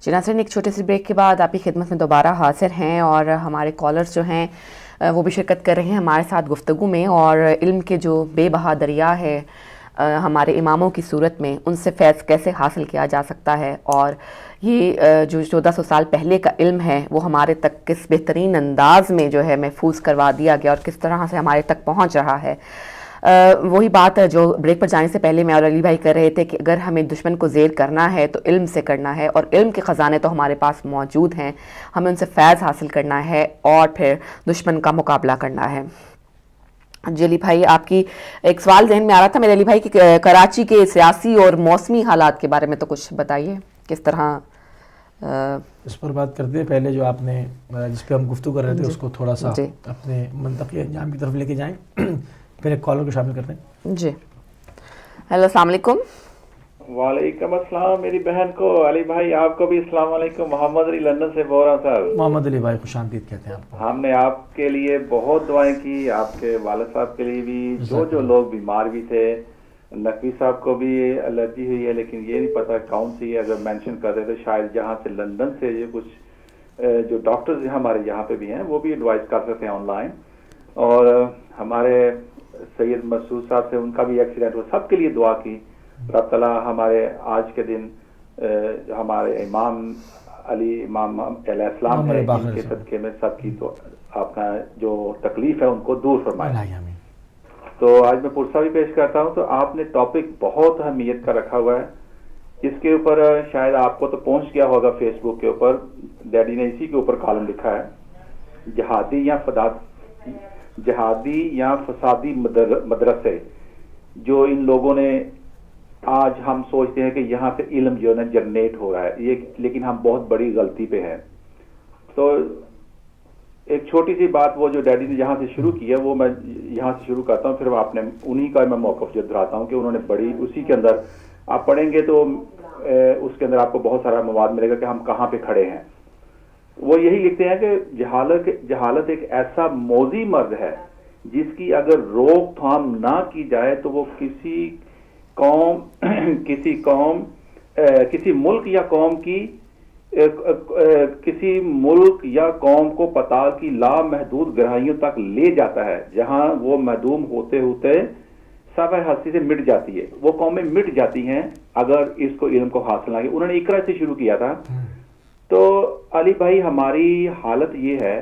جی ناظرین، ایک چھوٹے سے بریک کے بعد آپ کی خدمت میں دوبارہ حاضر ہیں اور ہمارے کالرز جو ہیں وہ بھی شرکت کر رہے ہیں ہمارے ساتھ گفتگو میں، اور علم کے جو بے بہا دریا ہے ہمارے اماموں کی صورت میں، ان سے فیض کیسے حاصل کیا جا سکتا ہے، اور یہ جو 1400 سال پہلے کا علم ہے وہ ہمارے تک کس بہترین انداز میں جو ہے محفوظ کروا دیا گیا اور کس طرح سے ہمارے تک پہنچ رہا ہے۔ وہی بات جو بریک پر جانے سے پہلے میں اور علی بھائی کر رہے تھے کہ اگر ہمیں دشمن کو زیر کرنا ہے تو علم سے کرنا ہے، اور علم کے خزانے تو ہمارے پاس موجود ہیں، ہمیں ان سے فیض حاصل کرنا ہے اور پھر دشمن کا مقابلہ کرنا ہے۔ جی علی بھائی، آپ کی ایک سوال ذہن میں آ رہا تھا میرے علی بھائی کہ کراچی کے سیاسی اور موسمی حالات کے بارے میں تو کچھ بتائیے، کس طرح اس پر بات کرتے ہیں۔ پہلے جو آپ نے جس پہ ہم گفتگو کر رہے تھے اس کو تھوڑا سا اپنے منطقی انجام کی طرف لے کے جائیں، پھر ایک کالر کو شامل کرتے ہیں۔ جی ہیلو، السلام علیکم۔ وعلیکم السلام میری بہن کو، علی بھائی آپ کو بھی السلام علیکم۔ محمد علی لندن سے بول رہا ہوں سر۔ محمد علی بھائی خوش آمدید کہتے ہیں آپ کو۔ ہم نے آپ کے لیے بہت دعائیں کی، آپ کے والد صاحب کے لیے بھی، جو لوگ بیمار بھی تھے۔ نقوی صاحب کو بھی الرجی ہوئی ہے لیکن یہ نہیں پتا کون سی ہے، اگر مینشن کر رہے تو شاید جہاں سے لندن سے یہ کچھ جو ڈاکٹرز ہمارے یہاں پہ بھی ہیں وہ بھی ایڈوائز کر سکتے ہیں آن لائن، اور ہمارے سید مسعود صاحب سے ان کا بھی ایکسیڈنٹ ہوا، سب کے لیے دعا کی۔ رب تعالیٰ ہمارے آج کے دن ہمارے امام علی امام علیہ السلام ہے، ان کے صدقے میں سب کی تو آپ کا جو تکلیف ہے ان کو دور فرمائے۔ تو آج میں پرسہ بھی پیش کرتا ہوں۔ تو آپ نے ٹاپک بہت اہمیت کا رکھا ہوا ہے، جس کے اوپر شاید آپ کو تو پہنچ گیا ہوگا فیس بک کے اوپر، ڈیڈی نے اسی کے اوپر کالم لکھا ہے، جہادی یا فسادی مدرسے، جو ان لوگوں نے آج ہم سوچتے ہیں کہ یہاں سے علم جو ہے نا جنریٹ ہو رہا ہے، یہ لیکن ہم بہت بڑی غلطی پہ ہیں۔ تو ایک چھوٹی سی بات وہ جو ڈیڈی نے یہاں سے شروع کی ہے وہ میں یہاں سے شروع کرتا ہوں، پھر آپ نے انہی کا میں موقف جو دہراتا ہوں کہ انہوں نے بڑی، اسی کے اندر آپ پڑھیں گے تو اس کے اندر آپ کو بہت سارا مواد ملے گا کہ ہم کہاں پہ کھڑے ہیں۔ وہ یہی لکھتے ہیں کہ جہالت ایک ایسا موذی مرض ہے جس کی اگر روک تھام نہ کی جائے تو وہ کسی ملک یا قوم کو پتال کی لامحدود گہرائیوں تک لے جاتا ہے، جہاں وہ معدوم ہوتے ہوتے صفحہ ہستی سے مٹ جاتی ہے۔ وہ قومیں مٹ جاتی ہیں اگر اس کو علم کو حاصل نہ کیا۔ انہوں نے اقرا سے شروع کیا تھا۔ تو علی بھائی ہماری حالت یہ ہے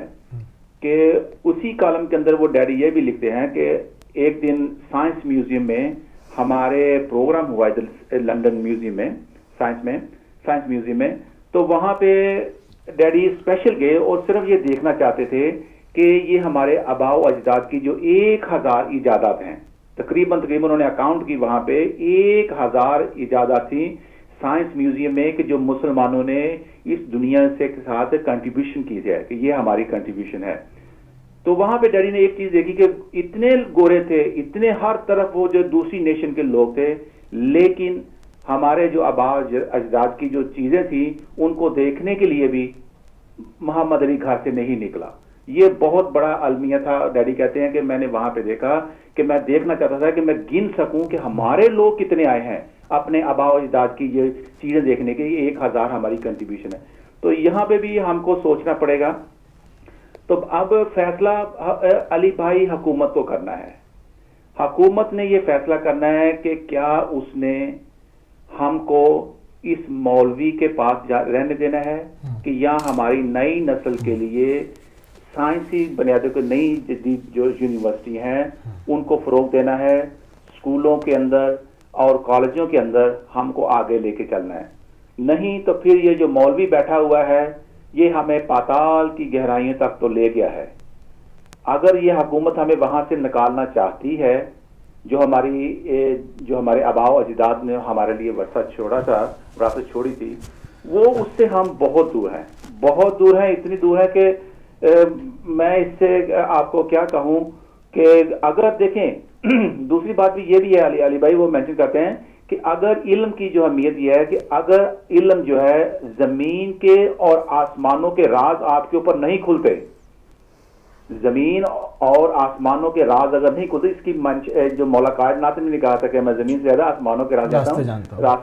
کہ اسی کالم کے اندر وہ ڈیڈی یہ بھی لکھتے ہیں کہ ایک دن سائنس میوزیم میں ہمارے پروگرام ہوا ہے لندن میوزیم میں، سائنس میوزیم میں، تو وہاں پہ ڈیڈی اسپیشل گئے اور صرف یہ دیکھنا چاہتے تھے کہ یہ ہمارے آباء و اجداد کی جو 1000 ایجادات ہیں، تقریباً انہوں نے اکاؤنٹ کی، وہاں پہ 1000 ایجادات تھیں سائنس میوزیم میں کہ جو مسلمانوں نے اس دنیا سے کے ساتھ کنٹریبیوشن کی ہے، کہ یہ ہماری کنٹریبیوشن ہے۔ تو وہاں پہ ڈیڈی نے ایک چیز دیکھی کہ اتنے گورے تھے، اتنے ہر طرف وہ جو دوسری نیشن کے لوگ تھے، لیکن ہمارے جو آباء اجداد کی جو چیزیں تھیں ان کو دیکھنے کے لیے بھی محمد علی گھر سے نہیں نکلا۔ یہ بہت بڑا المیہ تھا۔ ڈیڈی کہتے ہیں کہ میں نے وہاں پہ دیکھا کہ میں دیکھنا چاہتا تھا کہ میں گن سکوں کہ ہمارے لوگ کتنے آئے ہیں اپنے آباء و اجداد کی یہ چیزیں دیکھنے کے، 1000 ہماری کنٹریبیوشن ہے۔ تو یہاں پہ بھی ہم کو سوچنا پڑے گا۔ تو اب فیصلہ علی بھائی حکومت کو کرنا ہے۔ حکومت نے یہ فیصلہ کرنا ہے کہ کیا اس نے ہم کو اس مولوی کے پاس رہنے دینا ہے کہ یا ہماری نئی نسل کے لیے سائنسی بنیادوں کو نئی جدید جو یونیورسٹی ہیں ان کو فروغ دینا ہے، اسکولوں کے اندر اور کالجوں کے اندر ہم کو آگے لے کے چلنا ہے۔ نہیں تو پھر یہ جو مولوی بیٹھا ہوا ہے یہ ہمیں پاتال کی گہرائیوں تک تو لے گیا ہے۔ اگر یہ حکومت ہمیں وہاں سے نکالنا چاہتی ہے، جو ہمارے آباء و اجداد نے ہمارے لیے وراثت چھوڑی تھی، وہ اس سے ہم بہت دور ہیں، بہت دور ہیں، اتنی دور ہے کہ میں اس سے آپ کو کیا کہوں کہ اگر دیکھیں دوسری بات بھی یہ بھی ہے، علی بھائی وہ مینشن کرتے ہیں کہ اگر علم کی جو اہمیت یہ ہے کہ اگر علم جو ہے زمین کے اور آسمانوں کے راز آپ کے اوپر نہیں کھلتے، زمین اور آسمانوں کے راز اگر نہیں کھلتے، اس کی جو مولا کائنات نے کہا تھا کہ میں زمین سے زیادہ آسمانوں کے راز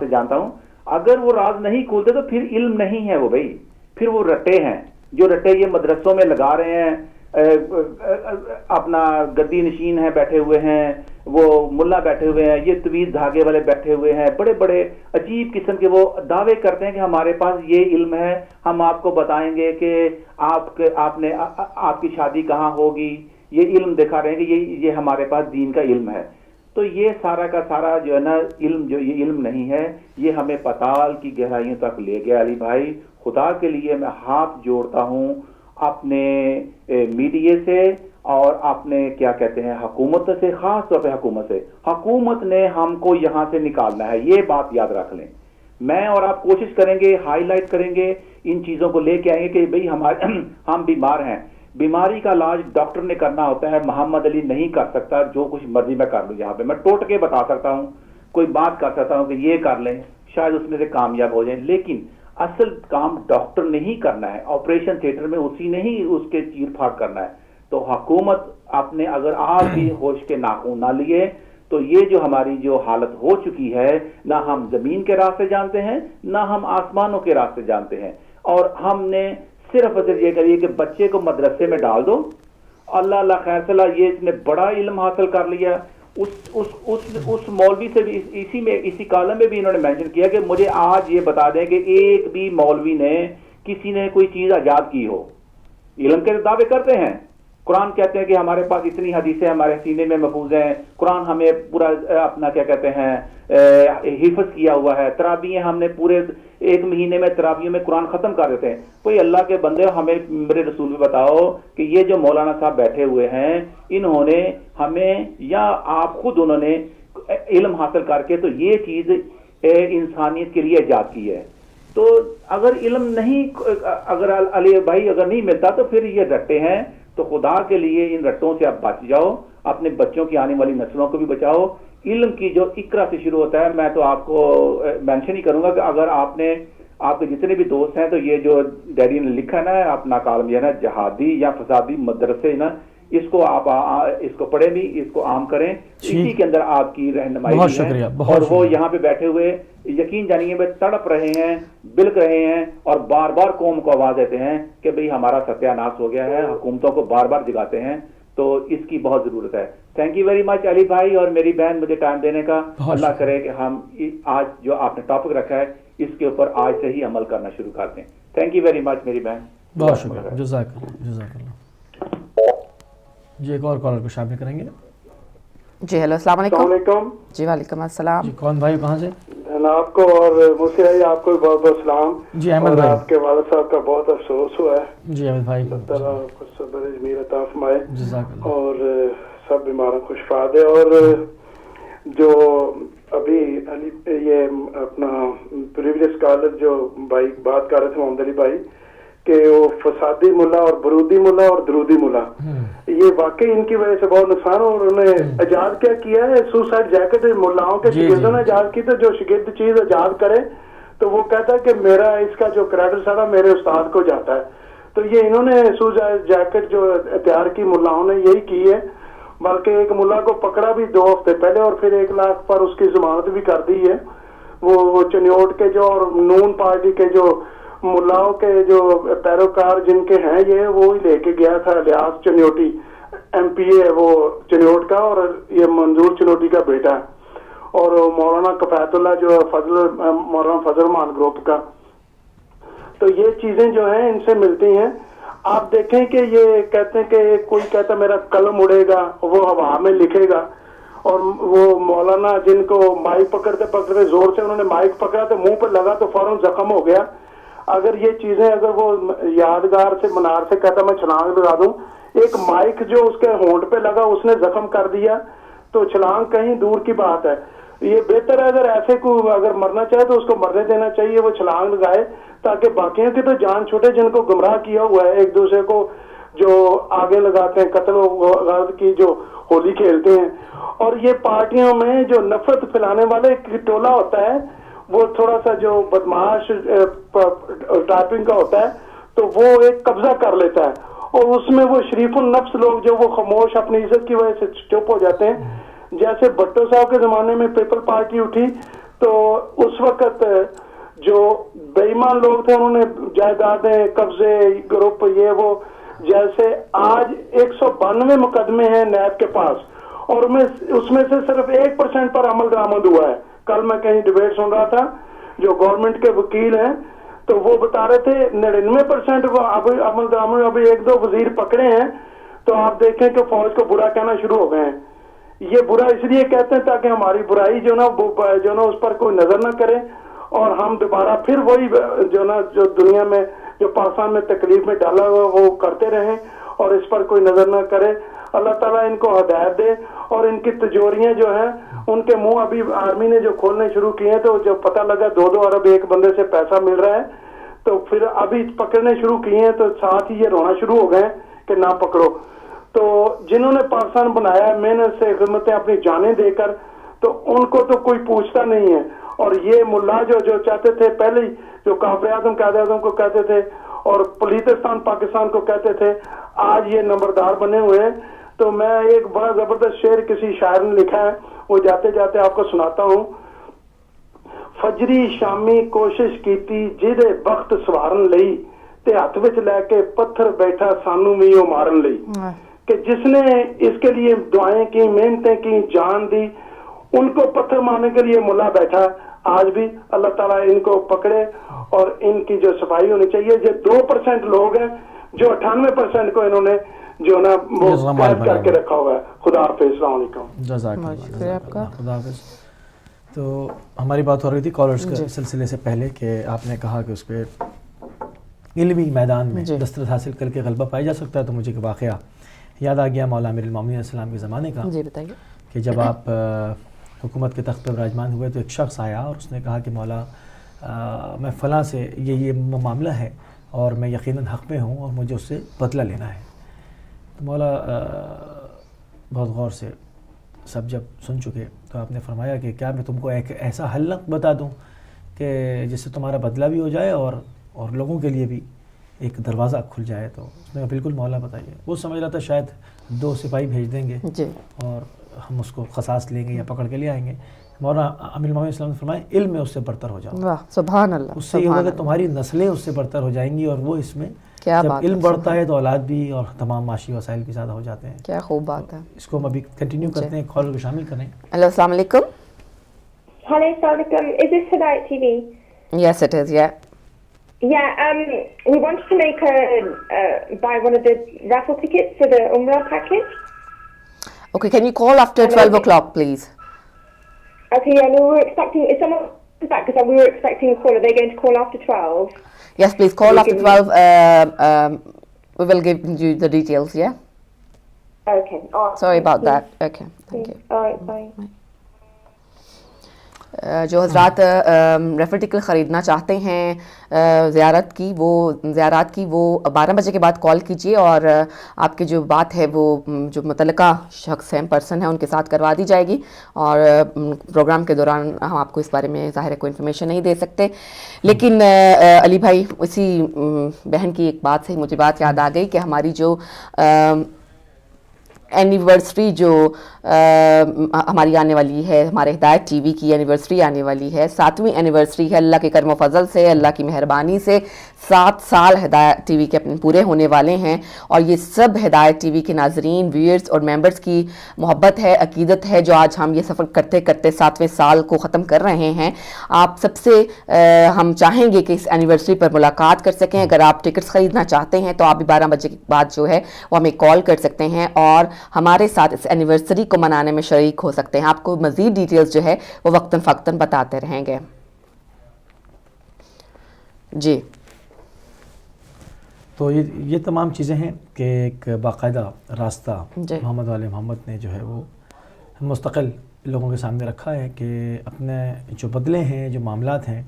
سے جانتا ہوں، اگر وہ راز نہیں کھولتے تو پھر علم نہیں ہے وہ بھائی، پھر وہ رٹے ہیں، جو رٹے یہ مدرسوں میں لگا رہے ہیں، اپنا گدی نشین ہے بیٹھے ہوئے ہیں، وہ ملا بیٹھے ہوئے ہیں، یہ طویل دھاگے والے بیٹھے ہوئے ہیں، بڑے بڑے عجیب قسم کے وہ دعوے کرتے ہیں کہ ہمارے پاس یہ علم ہے، ہم آپ کو بتائیں گے کہ آپ کی شادی کہاں ہوگی، یہ علم دکھا رہے ہیں کہ یہ ہمارے پاس دین کا علم ہے. تو یہ سارا کا سارا جو ہے نا علم، جو یہ علم نہیں ہے، یہ ہمیں پتال کی گہرائیوں تک لے گیا. علی بھائی خدا کے لیے میں ہاتھ جوڑتا ہوں اپنے میڈیا سے اور اپنے کیا کہتے ہیں حکومت سے، خاص طور پہ حکومت نے ہم کو یہاں سے نکالنا ہے، یہ بات یاد رکھ لیں. میں اور آپ کوشش کریں گے، ہائی لائٹ کریں گے، ان چیزوں کو لے کے آئیں گے کہ بھئی ہم بیمار ہیں، بیماری کا علاج ڈاکٹر نے کرنا ہوتا ہے. محمد علی نہیں کر سکتا جو کچھ مرضی میں کر لوں. یہاں پہ میں ٹوٹ کے بتا سکتا ہوں، کوئی بات کر سکتا ہوں کہ یہ کر لیں، شاید اس میں سے کامیاب ہو جائیں، لیکن اصل کام ڈاکٹر نے ہی کرنا ہے. آپریشن تھیٹر میں اسی نے ہی اس کے چیر پھاڑ کرنا ہے. تو حکومت اپنے اگر آپ بھی ہوش کے ناخن نہ لیے تو یہ جو ہماری جو حالت ہو چکی ہے، نہ ہم زمین کے راستے جانتے ہیں، نہ ہم آسمانوں کے راستے جانتے ہیں. اور ہم نے صرف یہ کریے کہ بچے کو مدرسے میں ڈال دو، اللہ خیر صلاح، یہ اس نے بڑا علم حاصل کر لیا. اس مولوی سے بھی اسی کالم میں بھی انہوں نے مینشن کیا کہ مجھے آج یہ بتا دیں کہ ایک بھی مولوی نے کسی نے کوئی چیز ایجاد کی ہو. علم کے دعوے کرتے ہیں، قرآن کہتے ہیں کہ ہمارے پاس اتنی حدیثیں ہمارے سینے میں محفوظ ہیں، قرآن ہمیں پورا اپنا کیا کہتے ہیں حفظ کیا ہوا ہے، تراویح ہم نے پورے ایک مہینے میں تراویح میں قرآن ختم کر دیتے ہیں. کوئی اللہ کے بندے ہمیں میرے رسول بھی بتاؤ کہ یہ جو مولانا صاحب بیٹھے ہوئے ہیں انہوں نے ہمیں یا آپ خود انہوں نے علم حاصل کر کے تو یہ چیز انسانیت کے لیے ایجاد کی ہے. تو اگر علم نہیں، اگر علی بھائی اگر نہیں ملتا تو پھر یہ رٹے ہیں. تو خدا کے لیے ان رٹوں سے آپ بچ جاؤ، اپنے بچوں کی آنے والی نسلوں کو بھی بچاؤ. علم کی جو اقرا سے شروع ہوتا ہے، میں تو آپ کو مینشن ہی کروں گا کہ اگر آپ کے جتنے بھی دوست ہیں تو یہ جو ڈیڈی نے لکھا نا اپنا کالم یہ نا جہادی یا فسادی مدرسے نا، اس کو آپ اس کو پڑھیں بھی، اس کو عام کریں، اسی کے اندر آپ کی رہنمائی ہے. اور وہ یہاں پہ بیٹھے ہوئے یقین جانیے میں تڑپ رہے ہیں، بلک رہے ہیں اور بار بار قوم کو آواز دیتے ہیں کہ بھئی ہمارا ستیہ ناش ہو گیا ہے. حکومتوں کو بار بار جگاتے ہیں، تو اس کی بہت ضرورت ہے. تھینک یو ویری مچ علی بھائی اور میری بہن مجھے ٹائم دینے کا. اللہ کرے کہ ہم آج جو آپ نے ٹاپک رکھا ہے اس کے اوپر آج سے ہی عمل کرنا شروع کرتے ہیں. تھینک یو ویری مچ میری بہن. بہت شکریہ، جزاک اللہ. جی ایک اور کالر کو شامل کریں گے. جی ہیلو، السلام علیکم. جی وعلیکم السلام. جی کون بھائی کہاں سے؟ آپ کو اور مسیح آپ کو بہت بہت سلام. جی احمد بھائی، آپ کے والد صاحب کا بہت افسوس ہوا ہے. جی احمد بھائی، صبر اجمیر عطا فرمائے جزاک اللہ. اور سب بیماروں کو شفا دے. اور جو ابھی یہ اپنا پریویس کالر جو بھائی بات کر رہے تھے محمد علی بھائی کہ وہ فسادی ملا اور برودی ملا اور درودی ملا، یہ واقعی ان کی وجہ سے بہت نقصان ہو. اور انہوں نے ایجاد کیا کیا ہے سوسائڈ جیکٹ ملاؤں کے شاگردوں نے ایجاد کی. تو جو شاگرد چیز ایجاد کرے تو وہ کہتا ہے کہ میرا اس کا جو کریڈٹ سارا میرے استاد کو جاتا ہے. تو یہ انہوں نے سوسائڈ جیکٹ جو تیار کی ملاؤں نے یہی کی ہے. بلکہ ایک ملا کو پکڑا بھی 2 ہفتے پہلے اور پھر 1 لاکھ پر اس کی ضمانت بھی کر دی ہے. وہ چنیوٹ کے جو اور نون پارٹی کے جو ملاؤں کے جو پیروکار جن کے ہیں یہ وہی لے کے گیا تھا. الیاس چنیوٹی ایم پی اے وہ چنیوٹ کا اور یہ منظور چنوٹی کا بیٹا اور مولانا کفایت اللہ جو مولانا فضل مان گروپ کا. تو یہ چیزیں جو ہیں ان سے ملتی ہیں. آپ دیکھیں کہ یہ کہتے ہیں کہ کوئی کہتا میرا قلم اڑے گا وہ ہوا میں لکھے گا. اور وہ مولانا جن کو مائک پکڑتے پکڑتے زور سے انہوں نے مائک پکڑا تو منہ پہ لگا تو فوراً زخم ہو گیا. اگر یہ چیزیں اگر وہ یادگار سے منار سے کہتا میں چھلانگ لگا دوں، ایک مائک جو اس کے ہونٹ پہ لگا اس نے زخم کر دیا تو چھلانگ کہیں دور کی بات ہے. یہ بہتر ہے اگر ایسے کو اگر مرنا چاہے تو اس کو مرنے دینا چاہیے، وہ چھلانگ لگائے تاکہ باقیوں کی تو جان چھوٹے جن کو گمراہ کیا ہوا ہے، ایک دوسرے کو جو آگے لگاتے ہیں قتل و غارت کی جو ہولی کھیلتے ہیں. اور یہ پارٹیوں میں جو نفرت پھیلانے والے ایک ٹولہ ہوتا ہے وہ تھوڑا سا جو بدماش ٹائپنگ کا ہوتا ہے تو وہ ایک قبضہ کر لیتا ہے اور اس میں وہ شریف النفس لوگ جو وہ خاموش اپنی عزت کی وجہ سے چپ ہو جاتے ہیں. جیسے بھٹو صاحب کے زمانے میں پیپل پارٹی اٹھی تو اس وقت جو بےایمان لوگ تھے انہوں نے جائیدادیں قبضے گروپ یہ وہ, جیسے آج 192 مقدمے ہیں نیب کے پاس اور اس میں سے صرف 1% پر عمل درآمد ہوا ہے. کل میں کہیں ڈبیٹ سن رہا تھا, جو گورنمنٹ کے وکیل ہیں تو وہ بتا رہے تھے 99% عمل درآمد, ابھی 1-2 وزیر پکڑے ہیں. تو آپ دیکھیں کہ فوج کو برا کہنا شروع ہو گئے ہیں. یہ برا اس لیے کہتے ہیں تاکہ ہماری برائی جو نا اس پر کوئی نظر نہ کرے اور ہم دوبارہ پھر وہی جو دنیا میں جو پاکستان میں تکلیف میں ڈالا ہوا وہ کرتے رہیں اور اس پر کوئی نظر نہ کرے. اللہ تعالیٰ ان کو ہدایت دے اور ان کی تجوریاں جو ہیں ان کے منہ ابھی آرمی نے جو کھولنے شروع کیے ہیں, تو جب پتہ لگا 2-2 ارب ایک بندے سے پیسہ مل رہا ہے تو پھر ابھی پکڑنے شروع کیے ہیں, تو ساتھ ہی یہ رونا شروع ہو گئے کہ نہ پکڑو. تو جنہوں نے پاکستان بنایا محنت سے خدمتیں اپنی جانیں دے کر, تو ان کو تو کوئی پوچھتا نہیں ہے. اور یہ ملا جو چاہتے تھے پہلے جو کافر اعظم قائد اعظم کو کہتے تھے اور پلیتستان پاکستان کو کہتے تھے, آج یہ نمبردار بنے ہوئے ہیں. تو میں ایک بڑا زبردست شعر کسی شاعر نے لکھا ہے, وہ جاتے جاتے آپ کو سناتا ہوں. فجری شامی کوشش کیتی جہدے بخت سوارن لئی تے ہاتھ وچ لے کے پتھر بیٹھا سانو بھی او مارن لئی. کہ جس نے اس کے لیے دعائیں کی, محنتیں کی, جان دی, ان کو پتھر مارنے کے لیے ملا بیٹھا. آج بھی اللہ تعالیٰ ان کو پکڑے اور ان کی جو صفائی ہونی چاہیے. یہ 2% لوگ ہیں جو 98% کو انہوں نے جو نا وہ قید کر کے رکھا ہوا ہے. خدا حافظ, السلام علیکم. جزاک اللہ, خدا حافظ. تو ہماری بات ہو رہی تھی کالرز کے سلسلے سے پہلے کہ آپ نے کہا کہ اس پہ علمی میدان میں دسترس حاصل کر کے غلبہ پایا جا سکتا ہے. تو مجھے ایک واقعہ یاد آ گیا مولا امیر المومنین علیہ السلام کے زمانے کا. جی بتائیے. کہ جب آپ حکومت کے تخت پہ براجمان ہوئے تو ایک شخص آیا اور اس نے کہا کہ مولا میں فلاں سے یہ معاملہ ہے اور میں یقیناً حق میں ہوں اور مجھے اس سے بدلہ لینا ہے. تو مولا بہت غور سے سب جب سن چکے تو آپ نے فرمایا کہ کیا میں تم کو ایک ایسا حل نہ بتا دوں کہ جس سے تمہارا بدلہ بھی ہو جائے اور لوگوں کے لیے بھی ایک دروازہ کھل جائے. تو اس نے بالکل مولا بتائیے. وہ سمجھ رہا تھا شاید 2 سپاہی بھیج دیں گے اور ہم اس کو قصاص لیں گے یا پکڑ کے لے آئیں گے. مولانا امیر المومنین السلام نے فرمایا علم میں اس سے برتر ہو جاؤ. واہ سبحان اللہ. اس سے یہ ہوگا کہ تمہاری نسلیں اس سے برتر ہو جائیں گی اور وہ اس میں جب علم بڑھتا ہے تو اولاد بھی اور تمام معاشی وسائل بھی زیادہ ہو جاتے ہیں. کیا خوب بات ہے. اس کو ہم ابھی کنٹینیو کرتے ہیں, کال کو شامل کریں. ہیلو السلام علیکم. Hello, Assalamualaikum. Is this Hidayat TV? Yes, it is. Yeah. Yeah. We wanted to make buy one of the raffle tickets for the Umrah package. Okay, can you call after 12 o'clock, please? Okay. Yeah. No, we were expecting. Is someone back? Because we were expecting a call. Are they going to call after 12? Yes, please call after 12. We will give you the details. Yeah. Okay. All right. Sorry about that. Okay. Thank you. All right. Bye. جو حضرات refer ticket خریدنا چاہتے ہیں زیارت کی وہ 12 بجے کے بعد کال کیجیے اور آپ کی جو بات ہے وہ جو متعلقہ شخص ہیں پرسن ہیں ان کے ساتھ کروا دی جائے گی. اور پروگرام کے دوران ہم آپ کو اس بارے میں ظاہر ہے کوئی انفارمیشن نہیں دے سکتے. لیکن علی بھائی اسی بہن کی ایک بات سے مجھے بات یاد آ گئی کہ ہماری جو اینیورسری جو ہماری آنے والی ہے, ہمارے ہدایت ٹی وی کی اینیورسری آنے والی ہے, 7ویں اینیورسری ہے. اللہ کے کرم و فضل سے, اللہ کی مہربانی سے 7 سال ہدایت ٹی وی کے اپنے پورے ہونے والے ہیں. اور یہ سب ہدایت ٹی وی کے ناظرین, ویئرز اور ممبرز کی محبت ہے, عقیدت ہے, جو آج ہم یہ سفر کرتے کرتے 7ویں سال کو ختم کر رہے ہیں. آپ سب سے ہم چاہیں گے کہ اس اینیورسری پر ملاقات کر سکیں. اگر آپ ٹکٹس خریدنا چاہتے ہیں تو آپ بھی 12 بجے کے بعد جو ہے وہ ہمیں کال کر سکتے ہیں اور ہمارے ساتھ اس اینیورسری کو منانے میں شریک ہو سکتے ہیں. آپ کو مزید ڈیٹیلز جو ہے وہ وقتاً فوقتاً بتاتے رہیں گے. جی تو یہ تمام چیزیں ہیں کہ ایک باقاعدہ راستہ محمد والے محمد نے جو ہے وہ مستقل لوگوں کے سامنے رکھا ہے کہ اپنے جو بدلے ہیں, جو معاملات ہیں,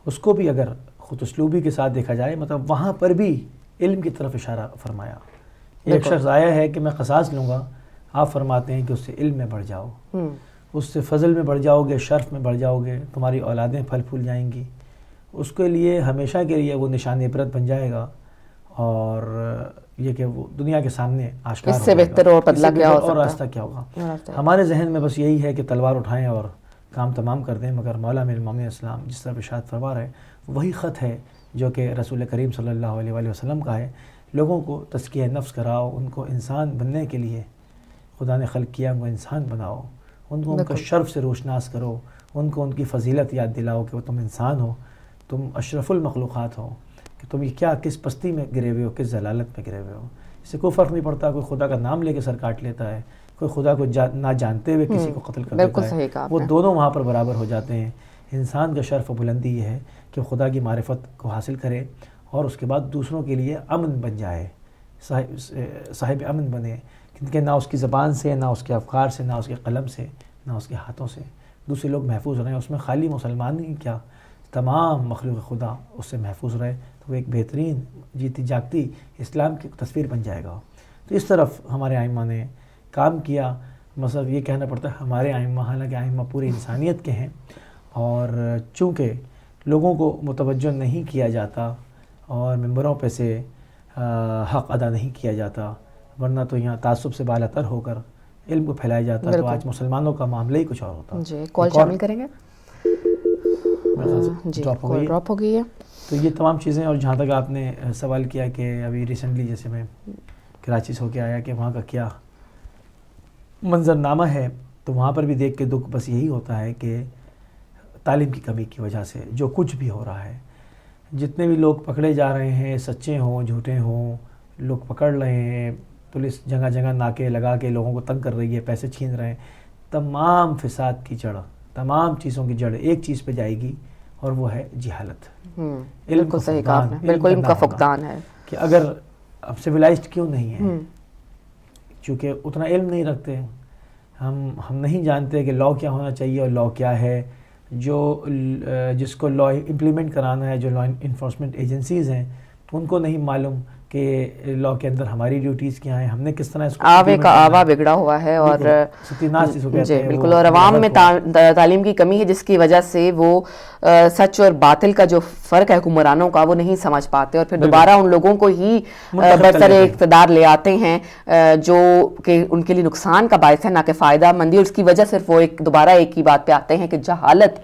اس کو بھی اگر خود اسلوبی کے ساتھ دیکھا جائے, مطلب وہاں پر بھی علم کی طرف اشارہ فرمایا. ایک شخص آیا ہے کہ میں قصاص لوں گا, آپ فرماتے ہیں کہ اس سے علم میں بڑھ جاؤ, اس سے فضل میں بڑھ جاؤ گے, شرف میں بڑھ جاؤ گے, تمہاری اولادیں پھل پھول جائیں گی. اس کے لیے ہمیشہ کے لیے وہ نشان عبرت بن جائے گا اور یہ کہ وہ دنیا کے سامنے آشکار ہو جائے گا. اس سے بہتر اور بدلہ کیا ہو سکتا ہے اور راستہ کیا ہوگا. ہمارے ذہن میں بس یہی ہے کہ تلوار اٹھائیں اور کام تمام کر دیں، مگر مولا امیر المومنین اسلام جس طرح ارشاد فرما رہے ہیں وہی خط ہے جو کہ رسول کریم صلی اللہ علیہ وآلہ وسلم کا ہے. لوگوں کو تزکیہ نفس کراؤ، ان کو انسان بننے کے لیے خدا نے خلق کیا، ان کو انسان بناؤ، ان کو ان کا شرف سے روشناس کرو، ان کو ان کی فضیلت یاد دلاؤ کہ وہ تم انسان ہو، تم اشرف المخلوقات ہو، کہ تم یہ کیا کس پستی میں گرے ہوئے ہو، کس ضلالت میں گرے ہوئے ہو. اس سے کوئی فرق نہیں پڑتا کوئی خدا کا نام لے کے سر کاٹ لیتا ہے، کوئی خدا کو نہ جانتے ہوئے کسی کو قتل کر دیتا ہے، وہ دونوں وہاں پر برابر ہو جاتے ہیں. انسان کا شرف و بلندی یہ ہے کہ خدا کی معرفت کو حاصل کرے اور اس کے بعد دوسروں کے لیے امن بن جائے، صاحب امن بنے، کہ نہ اس کی زبان سے، نہ اس کے افکار سے، نہ اس کے قلم سے، نہ اس کے ہاتھوں سے دوسرے لوگ محفوظ رہیں. اس میں خالی مسلمان ہی کیا، تمام مخلوق خدا اس سے محفوظ رہے تو وہ ایک بہترین جیتی جاگتی اسلام کی تصویر بن جائے گا. تو اس طرف ہمارے ائمہ نے کام کیا. مطلب یہ کہنا پڑتا ہے ہمارے ائمہ، حالانکہ ائمہ پوری انسانیت کے ہیں، اور چونکہ لوگوں کو متوجہ نہیں کیا جاتا اور ممبروں پہ سے حق ادا نہیں کیا جاتا، ورنہ تو یہاں تعصب سے بالا تر ہو کر علم کو پھیلایا جاتا تو آج مسلمانوں کا معاملہ ہی کچھ اور ہوتا. جی کال شامل کریں گے. جی کال ڈراپ ہو گئی ہے. تو یہ تمام چیزیں. اور جہاں تک آپ نے سوال کیا کہ ابھی ریسنٹلی جیسے میں کراچی سے ہو کے آیا کہ وہاں کا کیا منظرنامہ ہے، تو وہاں پر بھی دیکھ کے دکھ بس یہی ہوتا ہے کہ تعلیم کی کمی کی وجہ سے جو کچھ بھی ہو رہا ہے، جتنے بھی لوگ پکڑے جا رہے ہیں، سچے ہوں جھوٹے ہوں، لوگ پکڑ رہے ہیں، پولیس جگہ جگہ ناکے لگا کے لوگوں کو تنگ کر رہی ہے، پیسے چھین رہے ہیں. تمام فساد کی جڑ، تمام چیزوں کی جڑ ایک چیز پہ جائے گی اور وہ ہے جہالت. بالکل صحیح کہا آپ نے، بالکل علم کا فقدان ہے. کہ اگر اب سویلائزڈ کیوں نہیں ہے، چونکہ اتنا علم نہیں رکھتے، ہم نہیں جانتے کہ لا کیا ہونا چاہیے اور لا کیا ہے. جس کو لا امپلیمنٹ کرانا ہے، جو لا انفورسمنٹ ایجنسیز ہیں، ان کو نہیں معلوم کہ لا کے اندر ہماری ڈیوٹیز کیا ہیں، ہم نے کس طرح اس کو آوے کا آوا بگڑا ہوا ہے. اور جی بالکل، اور عوام میں تعلیم کی کمی ہے جس کی وجہ سے وہ سچ اور باطل کا جو فرق ہے حکمرانوں کا وہ نہیں سمجھ پاتے، اور پھر دوبارہ ان لوگوں کو ہی برسر اقتدار لے آتے ہیں جو کہ ان کے لیے نقصان کا باعث ہے نہ کہ فائدہ مندی. اور اس کی وجہ صرف وہ دوبارہ ایک ہی بات پہ آتے ہیں کہ جہالت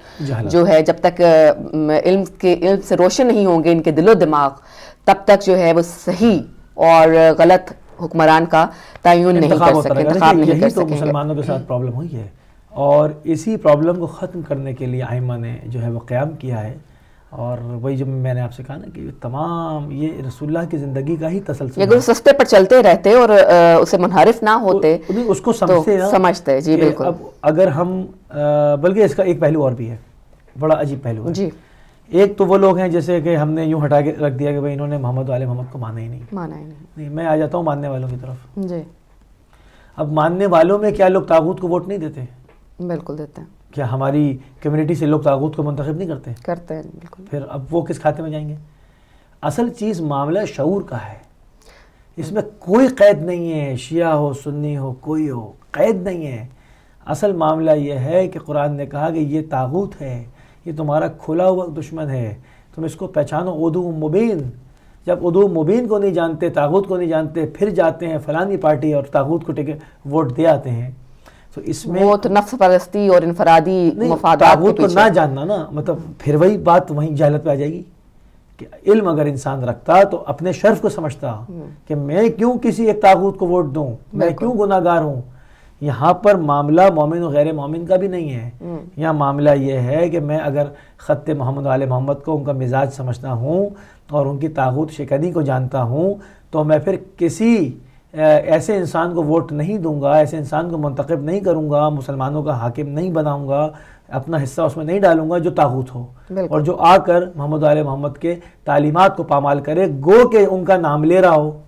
جو ہے، جب تک علم سے روشن نہیں ہوں گے ان کے دل و دماغ، تب تک جو ہے وہ صحیح اور غلط حکمران کا تعین نہیں کر سکتے، انتخاب نہیں کر سکیں گے. مسلمانوں کے ساتھ پرابلم ہوئی ہے، اور اسی پرابلم کو ختم کرنے کے لیے ائمہ نے جو ہے وہ قیام کیا ہے. اور وہی جو میں نے آپ سے کہا نا کہ تمام یہ رسول اللہ کی زندگی کا ہی تسلسل ہے. اگر سستے پر چلتے رہتے اور اسے منحرف نہ ہوتے اس کو سمجھتے. جی بالکل. اگر ہم بلکہ اس کا ایک پہلو اور بھی ہے، بڑا عجیب پہلو ہے. جی ایک تو وہ لوگ ہیں جیسے کہ ہم نے یوں ہٹا کے رکھ دیا کہ بھائی انہوں نے محمد والے محمد کو مانا ہی نہیں. میں آ جاتا ہوں ماننے والوں کی طرف. جی اب ماننے والوں میں کیا لوگ طاغوت کو ووٹ نہیں دیتے؟ بالکل دیتے ہیں. کیا ہماری کمیونٹی سے لوگ طاغوت کو منتخب نہیں کرتے؟ کرتے ہیں بالکل. پھر اب وہ کس کھاتے میں جائیں گے؟ اصل چیز معاملہ شعور کا ہے، اس میں کوئی قید نہیں ہے، شیعہ ہو سنی ہو کوئی ہو، قید نہیں ہے. اصل معاملہ یہ ہے کہ قرآن نے کہا کہ یہ طاغوت ہے، یہ تمہارا کھلا ہوا دشمن ہے، تم اس کو پہچانو. عدو مبین. جب عدو مبین کو نہیں جانتے، طاغوت کو نہیں جانتے، پھر جاتے ہیں فلانی پارٹی اور طاغوت کو ووٹ دے آتے ہیں، تو اس میں وہ تو نفس پرستی اور انفرادی مفادات طاغوت کو نہ جاننا نا، مطلب پھر وہی بات وہیں جہالت پہ آ جائے گی. کہ علم اگر انسان رکھتا تو اپنے شرف کو سمجھتا کہ میں کیوں کسی ایک طاغوت کو ووٹ دوں، میں کیوں گناہ گار ہوں. یہاں پر معاملہ مومن و غیر مومن کا بھی نہیں ہے. یہاں معاملہ یہ ہے کہ میں اگر خط محمد علیہ محمد کو ان کا مزاج سمجھتا ہوں اور ان کی طاغوت شکنی کو جانتا ہوں، تو میں پھر کسی ایسے انسان کو ووٹ نہیں دوں گا، ایسے انسان کو منتخب نہیں کروں گا، مسلمانوں کا حاکم نہیں بناؤں گا، اپنا حصہ اس میں نہیں ڈالوں گا جو طاغوت ہو اور جو آ کر محمد علیہ محمد کے تعلیمات کو پامال کرے، گو کہ ان کا نام لے رہا ہو،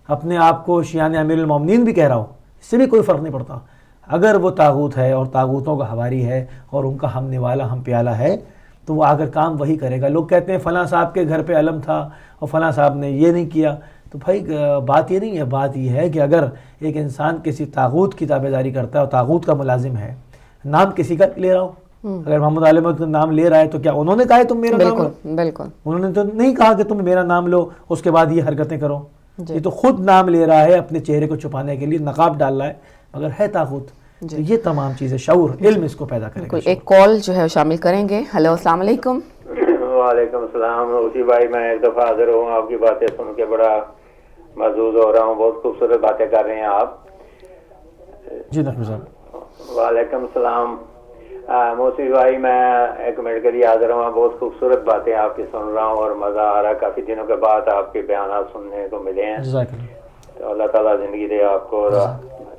اپنے آپ کو شیعان امیر المومنین بھی کہہ رہا ہو. اس سے بھی کوئی فرق نہیں پڑتا. اگر وہ طاغوت ہے اور طاغوتوں کا حواری ہے اور ان کا ہم نوالا ہم پیالہ ہے تو وہ آ کر کام وہی کرے گا. لوگ کہتے ہیں فلاں صاحب کے گھر پہ علم تھا اور فلاں صاحب نے یہ نہیں کیا. تو بھائی بات یہ نہیں ہے، بات یہ ہے کہ اگر ایک انسان کسی طاغوت کی تابعداری کرتا ہے اور طاغوت کا ملازم ہے، نام کسی کا لے رہا ہو، اگر محمد علیہ محمد کا نام لے رہا ہے تو کیا انہوں نے کہا ہے تم میرا نام لو؟ بالکل انہوں نے تو نہیں کہا کہ تم میرا نام لو اس کے بعد یہ حرکتیں کرو. یہ تو خود نام لے رہا ہے اپنے چہرے کو چھپانے کے لیے، نقاب ڈال رہا ہے، مگر ہے طاغوت. تو یہ تمام چیزیں شعور علم اس کو پیدا کرے گا. ایک کال جو ہے شامل کریں گے. ہیلو السلام علیکم. وعلیکم السلام. اسی بھائی میں ایک دفعہ حاضر ہوں, آپ کی باتیں سن کے بڑا محظوظ ہو رہا ہوں, بہت خوبصورت باتیں کر رہے ہیں آپ. جی نقوی صاحب. وعلیکم السلام. موسی بھائی میں ایک منٹ کے لیے حاضر ہوں, بہت خوبصورت باتیں آپ کی سن رہا ہوں اور مزہ آ رہا ہے. کافی دنوں کے بعد آپ کے بیانات سننے کو ملے ہیں. تو اللہ تعالیٰ زندگی دے آپ کو, اور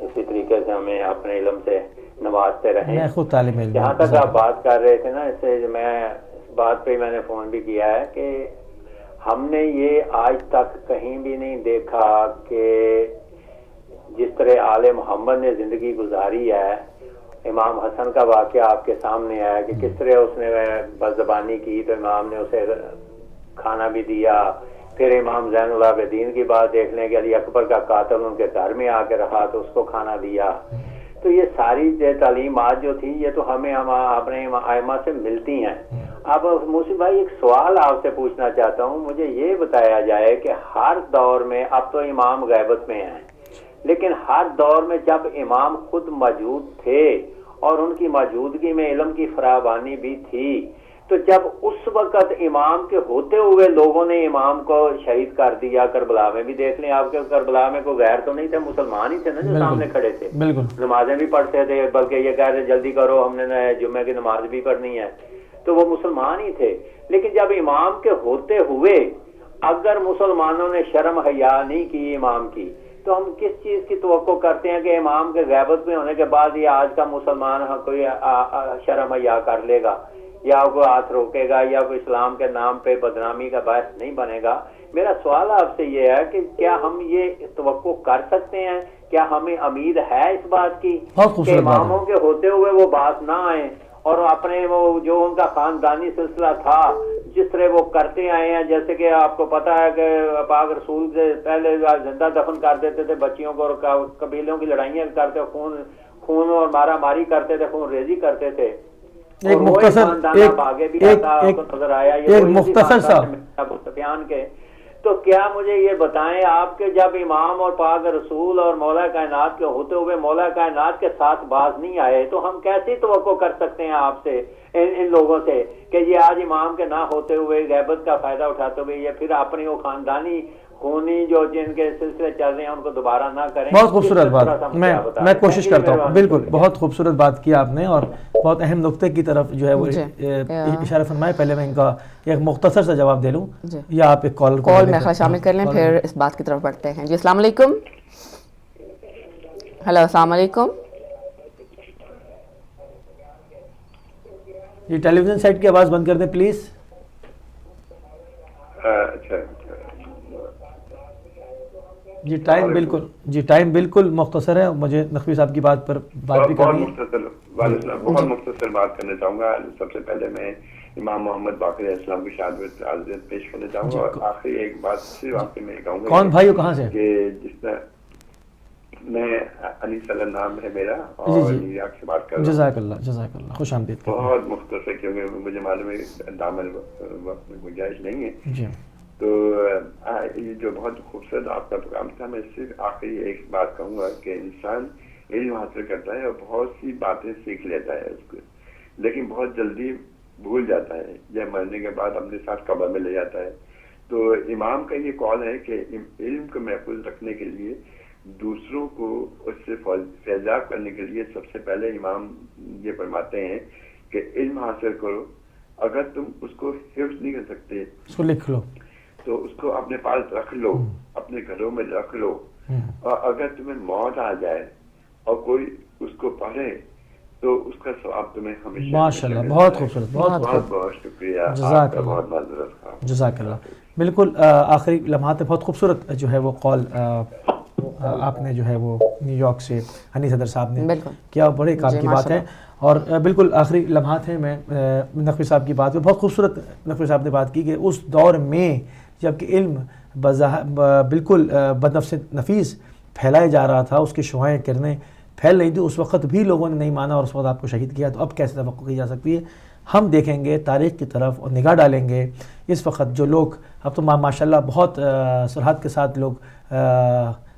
اسی طریقے سے ہمیں اپنے علم سے نوازتے رہیں. میں خود طالب علم. جہاں تک آپ بات کر رہے تھے نا, اس سے میں اس بات پہ میں نے فون بھی کیا ہے کہ ہم نے یہ آج تک کہیں بھی نہیں دیکھا کہ جس طرح آل محمد نے زندگی گزاری ہے, امام حسن کا واقعہ آپ کے سامنے آیا کہ کس طرح اس نے بدزبانی کی تو امام نے اسے کھانا بھی دیا. پھر امام زین العابدین کی بات دیکھ لیں کہ علی اکبر کا قاتل ان کے گھر میں آ کے رہا تو اس کو کھانا دیا. تو یہ ساری تعلیمات جو تھی یہ تو ہمیں اپنے ائمہ سے ملتی ہیں. اب موسی بھائی ایک سوال آپ سے پوچھنا چاہتا ہوں, مجھے یہ بتایا جائے کہ ہر دور میں, اب تو امام غیبت میں ہیں, لیکن ہر دور میں جب امام خود موجود تھے اور ان کی موجودگی میں علم کی فراوانی بھی تھی, تو جب اس وقت امام کے ہوتے ہوئے لوگوں نے امام کو شہید کر دیا, کربلا میں بھی دیکھ لیں آپ کے, کربلا میں کوئی غیر تو نہیں تھے, مسلمان ہی تھے نا جو سامنے کھڑے تھے, نمازیں بھی پڑھتے تھے, بلکہ یہ کہہ رہے جلدی کرو ہم نے جمعے کی نماز بھی پڑھنی ہے, تو وہ مسلمان ہی تھے. لیکن جب امام کے ہوتے ہوئے اگر مسلمانوں نے شرم حیا نہیں کی امام کی, تو ہم کس چیز کی توقع کرتے ہیں کہ امام کے غیبت میں ہونے کے بعد یہ آج کا مسلمان کوئی شرم حیا کر لے گا, یا کوئی ہاتھ روکے گا, یا کوئی اسلام کے نام پہ بدنامی کا باعث نہیں بنے گا. میرا سوال آپ سے یہ ہے کہ کیا ہم یہ توقع کر سکتے ہیں, کیا ہمیں امید ہے اس بات کی کہ اماموں کے ہوتے ہوئے وہ بات نہ آئے اور اپنے وہ جو ان کا خاندانی سلسلہ تھا جس طرح وہ کرتے آئے ہیں, جیسے کہ آپ کو پتا ہے کہ پاک رسول سے پہلے زندہ دفن کر دیتے تھے بچیوں کو, اور قبیلوں کی لڑائیاں کرتے, خون اور مارا ماری کرتے تھے, خون ریزی کرتے تھے. ایک مختصر ابو سفیان کے. تو کیا مجھے یہ بتائیں آپ کہ جب امام اور پاک رسول اور مولا کائنات کے ہوتے ہوئے مولا کائنات کے ساتھ باز نہیں آئے, تو ہم کیسی توقع کر سکتے ہیں آپ سے, ان لوگوں سے, کہ یہ آج امام کے نہ ہوتے ہوئے غیبت کا فائدہ اٹھاتے ہوئے یہ پھر اپنی وہ خاندانی خونی جو جن کے سلسلے چل رہے ہیں ان کو دوبارہ نہ کریں. بہت خوبصورت بات, میں کوشش کرتا ہوں. بالکل بہت خوبصورت بات کی آپ نے, اور بہت اہم نقطے کی طرف جو ہے وہ اشارہ فرمائے. پہلے میں ان کا ایک مختصر سا جواب دے لوں, یا آپ ایک کال میں شامل کر لیں, پھر اس بات کی طرف بڑھتے ہیں. جی السلام علیکم. ہیلو السلام علیکم. جی ٹیلی ویژن سیٹ کی آواز بند کر دیں پلیز. جی ٹائم بالکل مختصر ہے, مجھے نقوی صاحب کی بات پر بات بھی کرنی ہے. بہت مختصر بات کرنا چاہوں گا. سب سے پہلے میں امام محمد باقر علیہ السلام کی شہادت عزیز پیش کرنا چاہوں گا, اور آخری ایک بات صرف آپ میں کہوں گا. کون بھائی ہو, کہاں سے؟ کہ جس طرح میں علی صلی نام ہے میرا, اور نیو یارک سے بات کر رہا ہوں. جزاک اللہ, خوش آمدید. بہت مختصر, کیونکہ مجھے معلوم ہے دامن وقت میں گنجائش نہیں ہے. جی تو یہ جو بہت خوبصورت آپ کا پروگرام تھا, میں صرف آخری ایک بات کہوں گا کہ انسان علم حاصل کرتا ہے اور بہت سی باتیں سیکھ لیتا ہے اس کو, لیکن بہت جلدی بھول جاتا ہے, یا مرنے کے بعد اپنے ساتھ قبر میں لے جاتا ہے. تو امام کا یہ قول ہے کہ علم کو محفوظ رکھنے کے لیے, دوسروں کو اس سے فیضیاب کرنے کے لیے, سب سے پہلے امام یہ فرماتے ہیں کہ علم حاصل کرو, اگر تم اس کو حفظ نہیں کر سکتے اس کو لکھ لو, تو اس کو اپنے پاس رکھ لو, اپنے گھروں میں رکھ لو, اور اگر تمہیں موت آ جائے اور کوئی اس کو پڑھے تو اس کا ثواب تمہیں ہمیشہ. ماشاءاللہ, بہت خوبصورت, بہت شکریہ, جزاک اللہ. جزاک اللہ. بالکل آخری لمحات میں بہت خوبصورت جو ہے وہ قول آپ نے جو ہے وہ نیو یارک سے ہنی صدر صاحب نے کیا, بڑے کام کی بات ہے. اور بالکل آخری لمحات ہیں, میں نقوی صاحب کی بات میں بہت خوبصورت نقوی صاحب نے بات کی کہ اس دور میں جب کہ علم بالکل بدنفس نفیس پھیلایا جا رہا تھا, اس کی شعاعیں کرنیں پھیل رہی تھی, اس وقت بھی لوگوں نے نہیں مانا اور اس وقت آپ کو شہید کیا. تو اب کیسے توقع کی جا سکتی ہے؟ ہم دیکھیں گے تاریخ کی طرف اور نگاہ ڈالیں گے. اس وقت جو لوگ, اب تو ماشاءاللہ بہت سرحد کے ساتھ لوگ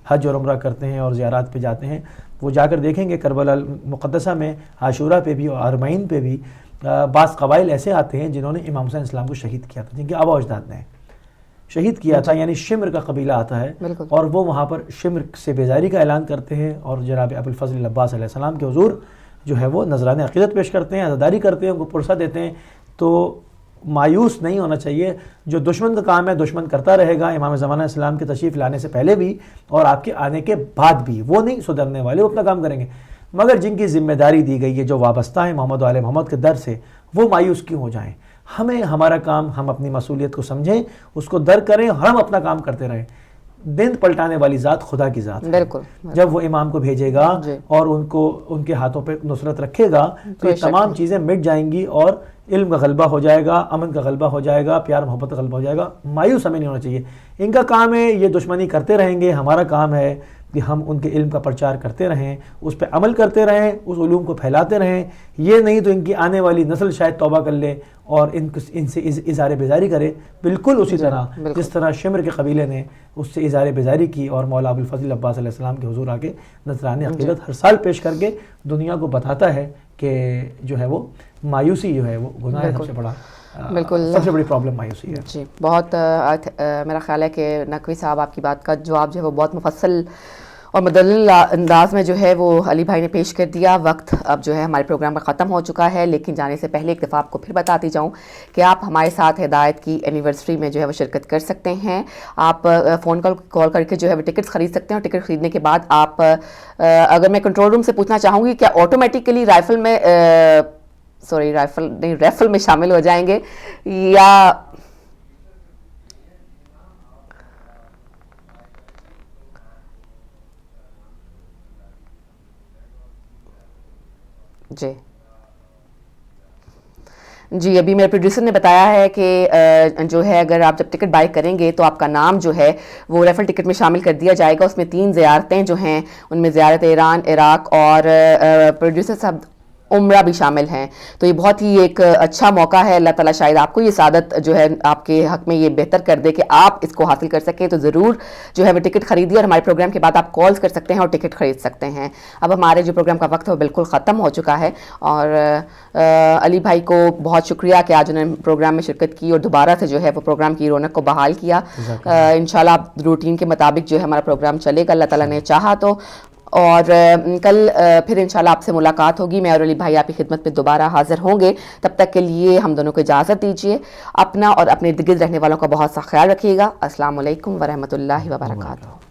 حج اور عمرہ کرتے ہیں اور زیارات پہ جاتے ہیں, وہ جا کر دیکھیں گے کربلا مقدسہ میں عاشورہ پہ بھی اور ارمین پہ بھی بعض قبائل ایسے آتے ہیں جنہوں نے امام حسین السلام کو شہید کیا تھا، جن کے آبا و اجداد نے شہید کیا تھا، یعنی شمر کا قبیلہ آتا ہے اور وہ وہاں پر شمر سے بیزاری کا اعلان کرتے ہیں اور جناب ابوالفضل العباس علیہ السلام کے حضور جو ہے وہ نذرانِ عقیدت پیش کرتے ہیں، عزاداری کرتے ہیں، ان کو پرسہ دیتے ہیں. تو مایوس نہیں ہونا چاہیے. جو دشمن کا کام ہے دشمن کرتا رہے گا، امام زمانہ اسلام کے تشریف لانے سے پہلے بھی اور آپ کے آنے کے بعد بھی. وہ نہیں سدھرنے والے، وہ اپنا کام کریں گے. مگر جن کی ذمہ داری دی گئی ہے، جو وابستہ ہیں محمد و آل محمد کے در سے، وہ مایوس کیوں ہو جائیں؟ ہمیں ہمارا کام، ہم اپنی مسئولیت کو سمجھیں، اس کو در کریں اور ہم اپنا کام کرتے رہیں. دن پلٹانے والی ذات خدا کی ذات ہے. بالکل. جب وہ امام کو بھیجے گا اور ان کو ان کے ہاتھوں پہ نصرت رکھے گا تو یہ تمام چیزیں مٹ جائیں گی اور علم کا غلبہ ہو جائے گا، امن کا غلبہ ہو جائے گا، پیار محبت کا غلبہ ہو جائے گا. مایوس ہمیں نہیں ہونا چاہیے. ان کا کام ہے یہ دشمنی کرتے رہیں گے، ہمارا کام ہے کہ ہم ان کے علم کا پرچار کرتے رہیں، اس پہ عمل کرتے رہیں، اس علوم کو پھیلاتے رہیں. یہ نہیں تو ان کی آنے والی نسل شاید توبہ کر لے اور ان سے اظہار بیزاری کرے. بالکل اسی طرح جس طرح شمر کے قبیلے نے اس سے اظہار بیزاری کی اور مولا ابوالفضل عباس علیہ السلام کے حضور آ کے نذرانِ عقیدت ہر سال پیش کر کے دنیا کو بتاتا ہے کہ جو ہے وہ مایوسی جو ہے وہ گناہ ہے سب سے بڑا. بالکل سب سے بڑی پرابلم مایوسی ہے. جی بہت میرا خیال ہے کہ نقوی صاحب آپ کی بات کا جواب جو ہے وہ بہت مفصل اور مدلل انداز میں جو ہے وہ علی بھائی نے پیش کر دیا. وقت اب جو ہے ہمارے پروگرام کا ختم ہو چکا ہے، لیکن جانے سے پہلے ایک دفعہ آپ کو پھر بتاتی جاؤں کہ آپ ہمارے ساتھ ہدایت کی اینیورسری میں جو ہے وہ شرکت کر سکتے ہیں. آپ فون کال کر کے جو ہے وہ ٹکٹس خرید سکتے ہیں اور ٹکٹ خریدنے کے بعد آپ اگر میں کنٹرول روم سے پوچھنا چاہوں گی کیا آٹومیٹیکلی ریفل میں شامل ہو جائیں گے یا جی ابھی میرے پروڈیوسر نے بتایا ہے کہ جو ہے اگر آپ جب ٹکٹ بائی کریں گے تو آپ کا نام جو ہے وہ ریفل ٹکٹ میں شامل کر دیا جائے گا. اس میں 3 زیارتیں جو ہیں ان میں زیارت ایران، عراق اور پروڈیوسر صاحب عمرہ بھی شامل ہیں. تو یہ بہت ہی ایک اچھا موقع ہے. اللہ تعالیٰ شاید آپ کو یہ سعادت جو ہے آپ کے حق میں یہ بہتر کر دے کہ آپ اس کو حاصل کر سکیں. تو ضرور جو ہے وہ ٹکٹ خریدیے اور ہمارے پروگرام کے بعد آپ کالز کر سکتے ہیں اور ٹکٹ خرید سکتے ہیں. اب ہمارے جو پروگرام کا وقت ہے وہ بالکل ختم ہو چکا ہے اور علی بھائی کو بہت شکریہ کہ آج انہوں نے پروگرام میں شرکت کی اور دوبارہ سے جو ہے وہ پروگرام کی رونق کو بحال کیا. انشاءاللہ اب روٹین کے مطابق جو ہے ہمارا پروگرام چلے گا اللہ تعالیٰ نے چاہا تو. اور کل پھر انشاءاللہ آپ سے ملاقات ہوگی. میں اور علی بھائی آپ کی خدمت میں دوبارہ حاضر ہوں گے. تب تک کے لیے ہم دونوں کو اجازت دیجیے. اپنا اور اپنے ارد گرد رہنے والوں کا بہت سا خیال رکھیے گا. السلام علیکم ورحمۃ اللہ وبرکاتہ.